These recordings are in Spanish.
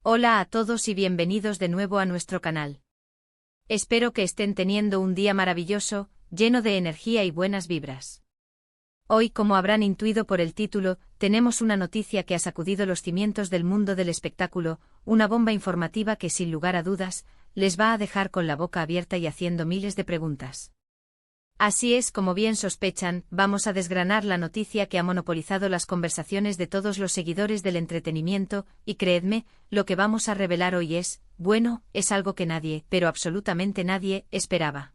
Hola a todos y bienvenidos de nuevo a nuestro canal. Espero que estén teniendo un día maravilloso, lleno de energía y buenas vibras. Hoy, como habrán intuido por el título, tenemos una noticia que ha sacudido los cimientos del mundo del espectáculo, una bomba informativa que sin lugar a dudas, les va a dejar con la boca abierta y haciendo miles de preguntas. Así es, como bien sospechan, vamos a desgranar la noticia que ha monopolizado las conversaciones de todos los seguidores del entretenimiento, y creedme, lo que vamos a revelar hoy es, bueno, es algo que nadie, pero absolutamente nadie, esperaba.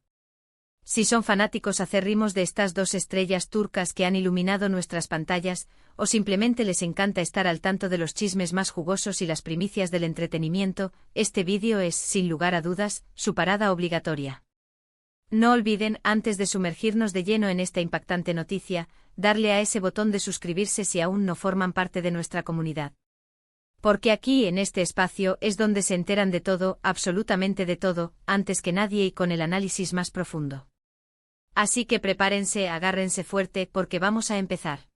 Si son fanáticos acérrimos de estas dos estrellas turcas que han iluminado nuestras pantallas, o simplemente les encanta estar al tanto de los chismes más jugosos y las primicias del entretenimiento, este vídeo es, sin lugar a dudas, su parada obligatoria. No olviden, antes de sumergirnos de lleno en esta impactante noticia, darle a ese botón de suscribirse si aún no forman parte de nuestra comunidad. Porque aquí, en este espacio, es donde se enteran de todo, absolutamente de todo, antes que nadie y con el análisis más profundo. Así que prepárense, agárrense fuerte, porque vamos a empezar.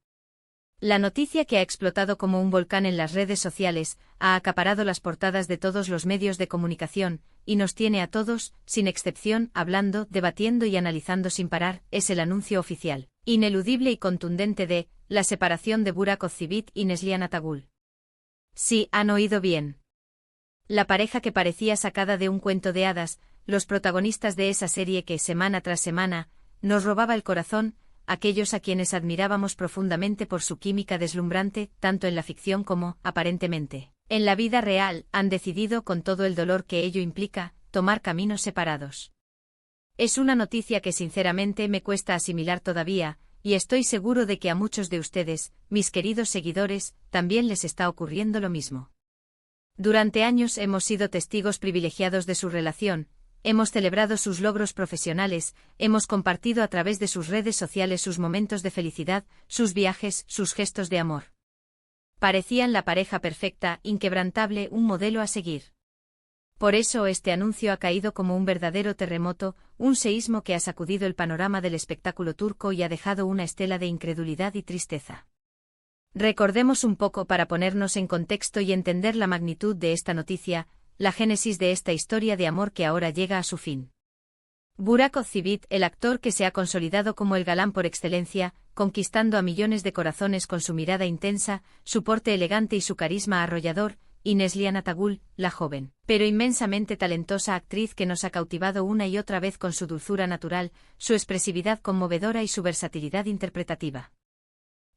La noticia que ha explotado como un volcán en las redes sociales, ha acaparado las portadas de todos los medios de comunicación, y nos tiene a todos, sin excepción, hablando, debatiendo y analizando sin parar, es el anuncio oficial, ineludible y contundente de, la separación de Burak Özçivit y Neslihan Atagül. Sí, han oído bien. La pareja que parecía sacada de un cuento de hadas, los protagonistas de esa serie que, semana tras semana, nos robaba el corazón, aquellos a quienes admirábamos profundamente por su química deslumbrante, tanto en la ficción como, aparentemente, en la vida real, han decidido, con todo el dolor que ello implica, tomar caminos separados. Es una noticia que sinceramente me cuesta asimilar todavía, y estoy seguro de que a muchos de ustedes, mis queridos seguidores, también les está ocurriendo lo mismo. Durante años hemos sido testigos privilegiados de su relación. Hemos celebrado sus logros profesionales, hemos compartido a través de sus redes sociales sus momentos de felicidad, sus viajes, sus gestos de amor. Parecían la pareja perfecta, inquebrantable, un modelo a seguir. Por eso este anuncio ha caído como un verdadero terremoto, un seísmo que ha sacudido el panorama del espectáculo turco y ha dejado una estela de incredulidad y tristeza. Recordemos un poco para ponernos en contexto y entender la magnitud de esta noticia, la génesis de esta historia de amor que ahora llega a su fin. Burak Özçivit, el actor que se ha consolidado como el galán por excelencia, conquistando a millones de corazones con su mirada intensa, su porte elegante y su carisma arrollador, y Neslihan Atagül, la joven, pero inmensamente talentosa actriz que nos ha cautivado una y otra vez con su dulzura natural, su expresividad conmovedora y su versatilidad interpretativa.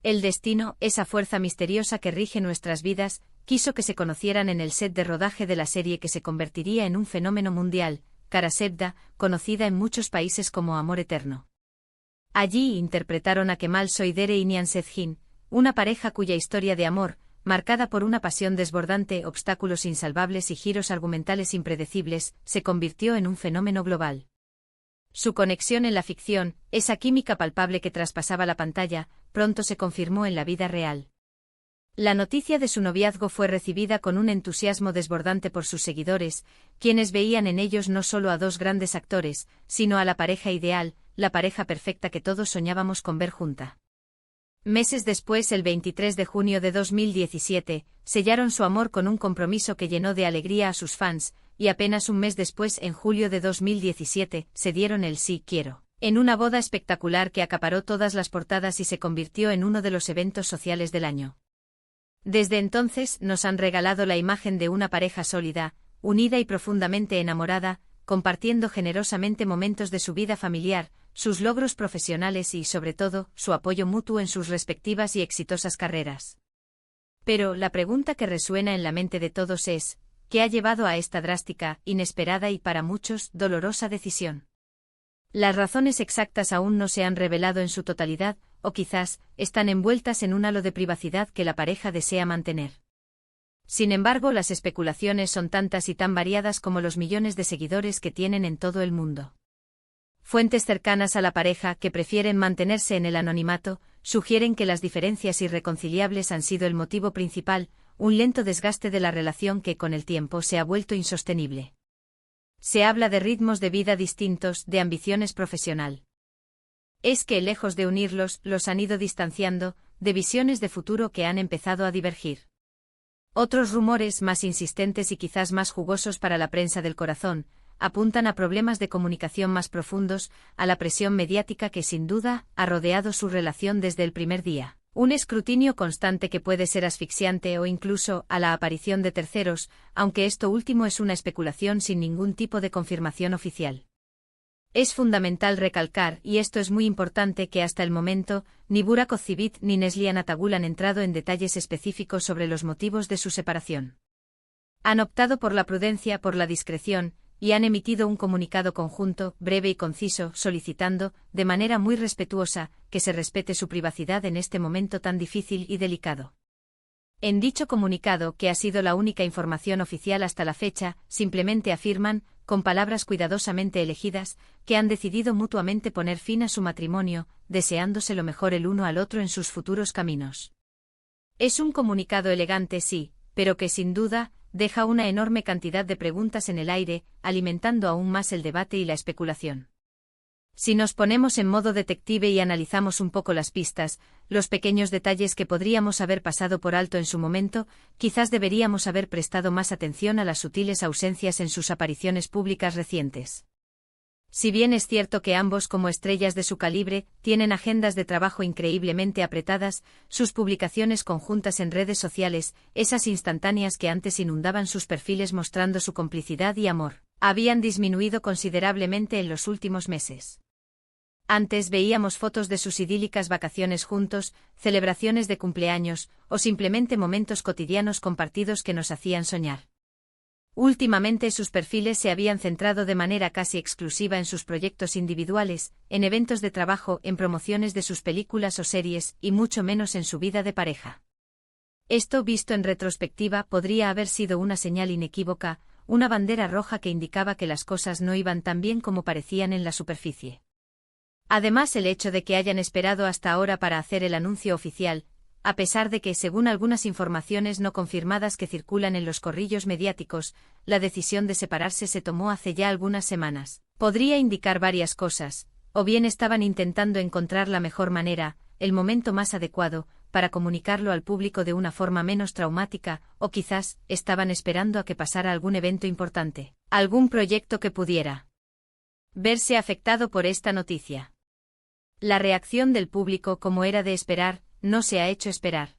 El destino, esa fuerza misteriosa que rige nuestras vidas, quiso que se conocieran en el set de rodaje de la serie que se convertiría en un fenómeno mundial, Kara Sevda, conocida en muchos países como Amor Eterno. Allí interpretaron a Kemal Soydere y Nihan Sezgin, una pareja cuya historia de amor, marcada por una pasión desbordante, obstáculos insalvables y giros argumentales impredecibles, se convirtió en un fenómeno global. Su conexión en la ficción, esa química palpable que traspasaba la pantalla, pronto se confirmó en la vida real. La noticia de su noviazgo fue recibida con un entusiasmo desbordante por sus seguidores, quienes veían en ellos no solo a dos grandes actores, sino a la pareja ideal, la pareja perfecta que todos soñábamos con ver junta. Meses después, el 23 de junio de 2017, sellaron su amor con un compromiso que llenó de alegría a sus fans, y apenas un mes después, en julio de 2017, se dieron el sí quiero, en una boda espectacular que acaparó todas las portadas y se convirtió en uno de los eventos sociales del año. Desde entonces nos han regalado la imagen de una pareja sólida, unida y profundamente enamorada, compartiendo generosamente momentos de su vida familiar, sus logros profesionales y, sobre todo, su apoyo mutuo en sus respectivas y exitosas carreras. Pero la pregunta que resuena en la mente de todos es, ¿qué ha llevado a esta drástica, inesperada y para muchos, dolorosa decisión? Las razones exactas aún no se han revelado en su totalidad, o quizás, están envueltas en un halo de privacidad que la pareja desea mantener. Sin embargo, las especulaciones son tantas y tan variadas como los millones de seguidores que tienen en todo el mundo. Fuentes cercanas a la pareja, que prefieren mantenerse en el anonimato, sugieren que las diferencias irreconciliables han sido el motivo principal, un lento desgaste de la relación que con el tiempo se ha vuelto insostenible. Se habla de ritmos de vida distintos, de ambiciones profesional. Es que, lejos de unirlos, los han ido distanciando, de visiones de futuro que han empezado a divergir. Otros rumores más insistentes y quizás más jugosos para la prensa del corazón, apuntan a problemas de comunicación más profundos, a la presión mediática que sin duda ha rodeado su relación desde el primer día. Un escrutinio constante que puede ser asfixiante o incluso a la aparición de terceros, aunque esto último es una especulación sin ningún tipo de confirmación oficial. Es fundamental recalcar, y esto es muy importante, que hasta el momento, ni Burak Ozceğit ni Neslihan Atagül han entrado en detalles específicos sobre los motivos de su separación. Han optado por la prudencia, por la discreción, y han emitido un comunicado conjunto, breve y conciso, solicitando, de manera muy respetuosa, que se respete su privacidad en este momento tan difícil y delicado. En dicho comunicado, que ha sido la única información oficial hasta la fecha, simplemente afirman, con palabras cuidadosamente elegidas, que han decidido mutuamente poner fin a su matrimonio, deseándose lo mejor el uno al otro en sus futuros caminos. Es un comunicado elegante, sí, pero que sin duda deja una enorme cantidad de preguntas en el aire, alimentando aún más el debate y la especulación. Si nos ponemos en modo detective y analizamos un poco las pistas, los pequeños detalles que podríamos haber pasado por alto en su momento, quizás deberíamos haber prestado más atención a las sutiles ausencias en sus apariciones públicas recientes. Si bien es cierto que ambos, como estrellas de su calibre, tienen agendas de trabajo increíblemente apretadas, sus publicaciones conjuntas en redes sociales, esas instantáneas que antes inundaban sus perfiles mostrando su complicidad y amor, habían disminuido considerablemente en los últimos meses. Antes veíamos fotos de sus idílicas vacaciones juntos, celebraciones de cumpleaños, o simplemente momentos cotidianos compartidos que nos hacían soñar. Últimamente sus perfiles se habían centrado de manera casi exclusiva en sus proyectos individuales, en eventos de trabajo, en promociones de sus películas o series, y mucho menos en su vida de pareja. Esto, visto en retrospectiva, podría haber sido una señal inequívoca, una bandera roja que indicaba que las cosas no iban tan bien como parecían en la superficie. Además, el hecho de que hayan esperado hasta ahora para hacer el anuncio oficial, a pesar de que, según algunas informaciones no confirmadas que circulan en los corrillos mediáticos, la decisión de separarse se tomó hace ya algunas semanas, podría indicar varias cosas, o bien estaban intentando encontrar la mejor manera, el momento más adecuado, para comunicarlo al público de una forma menos traumática, o quizás estaban esperando a que pasara algún evento importante, algún proyecto que pudiera verse afectado por esta noticia. La reacción del público, como era de esperar, no se ha hecho esperar.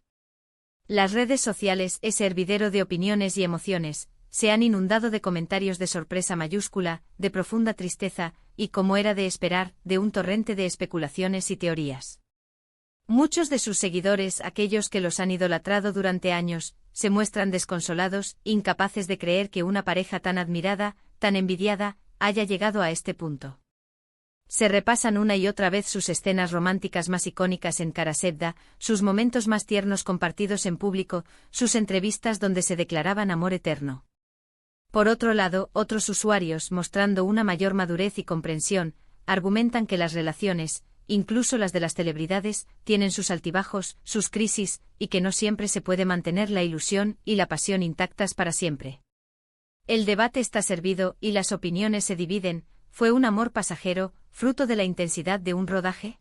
Las redes sociales, ese hervidero de opiniones y emociones, se han inundado de comentarios de sorpresa mayúscula, de profunda tristeza, y, como era de esperar, de un torrente de especulaciones y teorías. Muchos de sus seguidores, aquellos que los han idolatrado durante años, se muestran desconsolados, incapaces de creer que una pareja tan admirada, tan envidiada, haya llegado a este punto. Se repasan una y otra vez sus escenas románticas más icónicas en Karasevda, sus momentos más tiernos compartidos en público, sus entrevistas donde se declaraban amor eterno. Por otro lado, otros usuarios, mostrando una mayor madurez y comprensión, argumentan que las relaciones, incluso las de las celebridades, tienen sus altibajos, sus crisis, y que no siempre se puede mantener la ilusión y la pasión intactas para siempre. El debate está servido y las opiniones se dividen. ¿Fue un amor pasajero, fruto de la intensidad de un rodaje?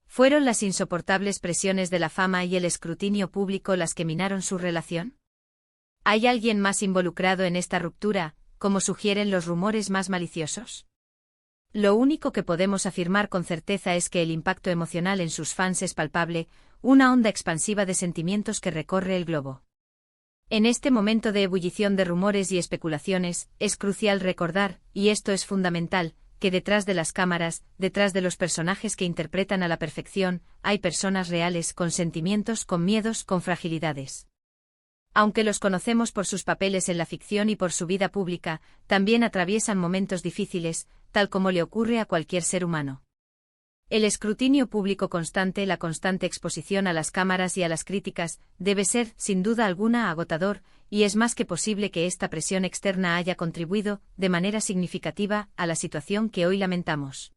¿Fueron las insoportables presiones de la fama y el escrutinio público las que minaron su relación? ¿Hay alguien más involucrado en esta ruptura, como sugieren los rumores más maliciosos? Lo único que podemos afirmar con certeza es que el impacto emocional en sus fans es palpable, una onda expansiva de sentimientos que recorre el globo. En este momento de ebullición de rumores y especulaciones, es crucial recordar, y esto es fundamental, que detrás de las cámaras, detrás de los personajes que interpretan a la perfección, hay personas reales con sentimientos, con miedos, con fragilidades. Aunque los conocemos por sus papeles en la ficción y por su vida pública, también atraviesan momentos difíciles, tal como le ocurre a cualquier ser humano. El escrutinio público constante, la constante exposición a las cámaras y a las críticas, debe ser, sin duda alguna, agotador, y es más que posible que esta presión externa haya contribuido, de manera significativa, a la situación que hoy lamentamos.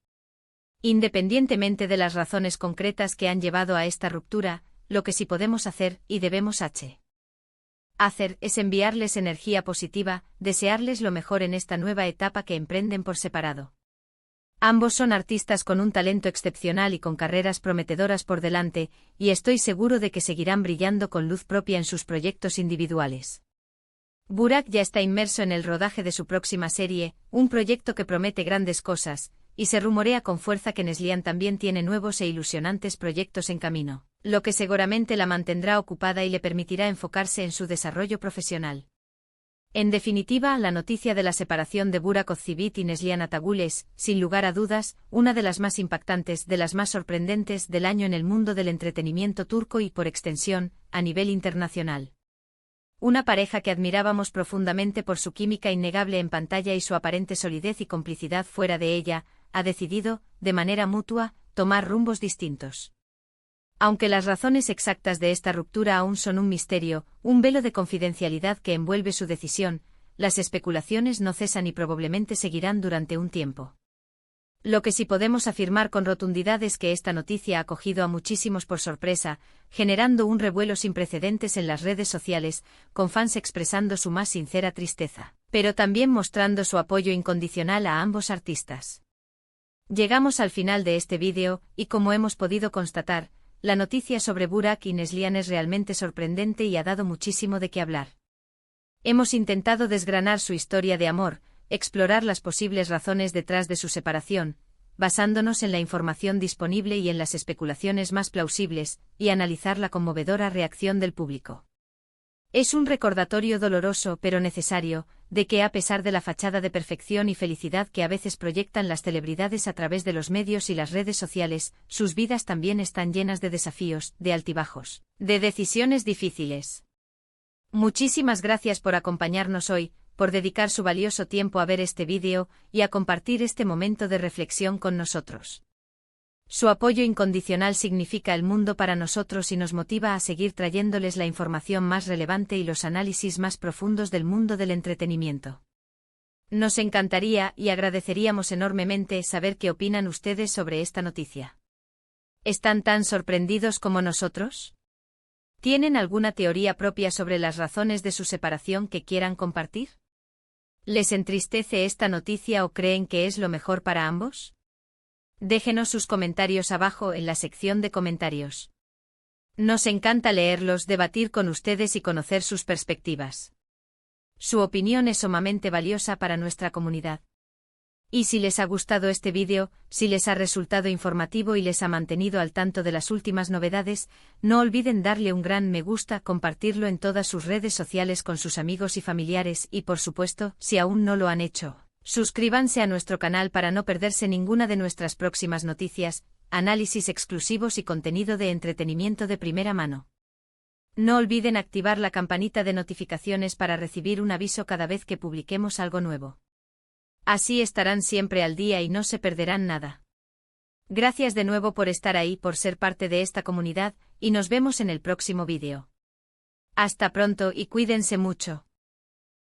Independientemente de las razones concretas que han llevado a esta ruptura, lo que sí podemos hacer, y debemos hacer, es enviarles energía positiva, desearles lo mejor en esta nueva etapa que emprenden por separado. Ambos son artistas con un talento excepcional y con carreras prometedoras por delante, y estoy seguro de que seguirán brillando con luz propia en sus proyectos individuales. Burak ya está inmerso en el rodaje de su próxima serie, un proyecto que promete grandes cosas, y se rumorea con fuerza que Neslihan también tiene nuevos e ilusionantes proyectos en camino, lo que seguramente la mantendrá ocupada y le permitirá enfocarse en su desarrollo profesional. En definitiva, la noticia de la separación de Burak Özçivit y Neslihan Atagül es, sin lugar a dudas, una de las más impactantes, de las más sorprendentes del año en el mundo del entretenimiento turco y, por extensión, a nivel internacional. Una pareja que admirábamos profundamente por su química innegable en pantalla y su aparente solidez y complicidad fuera de ella, ha decidido, de manera mutua, tomar rumbos distintos. Aunque las razones exactas de esta ruptura aún son un misterio, un velo de confidencialidad que envuelve su decisión, las especulaciones no cesan y probablemente seguirán durante un tiempo. Lo que sí podemos afirmar con rotundidad es que esta noticia ha cogido a muchísimos por sorpresa, generando un revuelo sin precedentes en las redes sociales, con fans expresando su más sincera tristeza, pero también mostrando su apoyo incondicional a ambos artistas. Llegamos al final de este vídeo, y como hemos podido constatar, la noticia sobre Burak y Neslihan es realmente sorprendente y ha dado muchísimo de qué hablar. Hemos intentado desgranar su historia de amor, explorar las posibles razones detrás de su separación, basándonos en la información disponible y en las especulaciones más plausibles, y analizar la conmovedora reacción del público. Es un recordatorio doloroso pero necesario, de que a pesar de la fachada de perfección y felicidad que a veces proyectan las celebridades a través de los medios y las redes sociales, sus vidas también están llenas de desafíos, de altibajos, de decisiones difíciles. Muchísimas gracias por acompañarnos hoy, por dedicar su valioso tiempo a ver este vídeo y a compartir este momento de reflexión con nosotros. Su apoyo incondicional significa el mundo para nosotros y nos motiva a seguir trayéndoles la información más relevante y los análisis más profundos del mundo del entretenimiento. Nos encantaría y agradeceríamos enormemente saber qué opinan ustedes sobre esta noticia. ¿Están tan sorprendidos como nosotros? ¿Tienen alguna teoría propia sobre las razones de su separación que quieran compartir? ¿Les entristece esta noticia o creen que es lo mejor para ambos? Déjenos sus comentarios abajo en la sección de comentarios. Nos encanta leerlos, debatir con ustedes y conocer sus perspectivas. Su opinión es sumamente valiosa para nuestra comunidad. Y si les ha gustado este vídeo, si les ha resultado informativo y les ha mantenido al tanto de las últimas novedades, no olviden darle un gran me gusta, compartirlo en todas sus redes sociales con sus amigos y familiares y, por supuesto, si aún no lo han hecho, suscríbanse a nuestro canal para no perderse ninguna de nuestras próximas noticias, análisis exclusivos y contenido de entretenimiento de primera mano. No olviden activar la campanita de notificaciones para recibir un aviso cada vez que publiquemos algo nuevo. Así estarán siempre al día y no se perderán nada. Gracias de nuevo por estar ahí, por ser parte de esta comunidad, y nos vemos en el próximo vídeo. Hasta pronto y cuídense mucho.